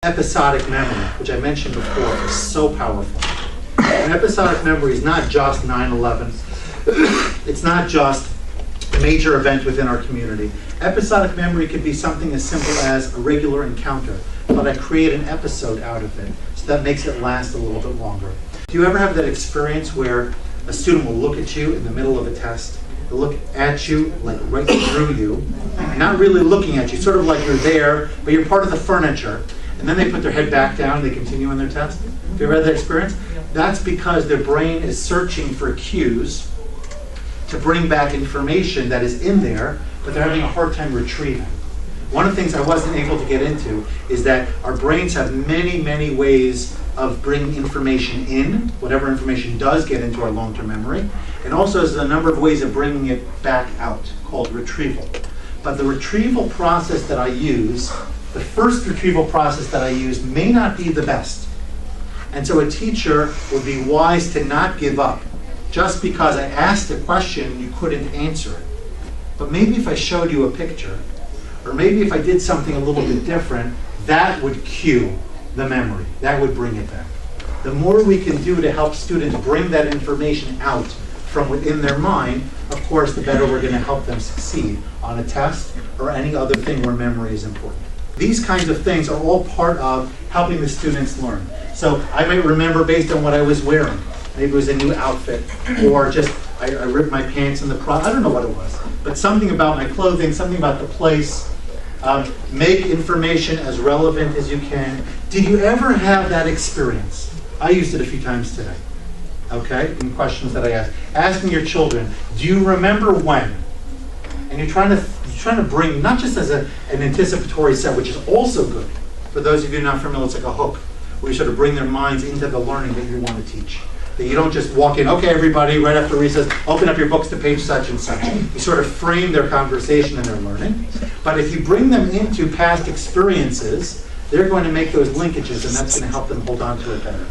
Episodic memory, which I mentioned before, is so powerful. An episodic memory is not just 9/11. It's not just a major event within our community. Episodic memory could be something as simple as a regular encounter, but I create an episode out of it, so that makes it last a little bit longer. Do you ever have that experience where a student will look at you in the middle of a test? They'll look at you, like right through you, not really looking at you, sort of like you're there, but you're part of the furniture. And then they put their head back down and they continue on their test. Have you ever had that experience? That's because their brain is searching for cues to bring back information that is in there, but they're having a hard time retrieving. One of the things I wasn't able to get into is that our brains have many, many ways of bringing information in, whatever information does get into our long-term memory, and also there's a number of ways of bringing it back out, called retrieval. But the retrieval process that I use, the first retrieval process that I use may not be the best. And so a teacher would be wise to not give up just because I asked a question and you couldn't answer it. But maybe if I showed you a picture, or maybe if I did something a little bit different, that would cue the memory. That would bring it back. The more we can do to help students bring that information out from within their mind, of course, the better we're going to help them succeed on a test or any other thing where memory is important. These kinds of things are all part of helping the students learn. So I might remember based on what I was wearing. Maybe it was a new outfit, or just I ripped my pants in the prom. I don't know what it was, but something about my clothing, something about the place. Make information as relevant as you can. Did you ever have that experience? I used it a few times today. Okay, in questions that I asked. Asking your children, do you remember when? And you're trying to bring, not just as an anticipatory set, which is also good. For those of you not familiar, it's like a hook, where you sort of bring their minds into the learning that you want to teach. That you don't just walk in, okay, everybody, right after recess, open up your books to page such and such. You sort of frame their conversation and their learning. But if you bring them into past experiences, they're going to make those linkages, and that's going to help them hold on to it better.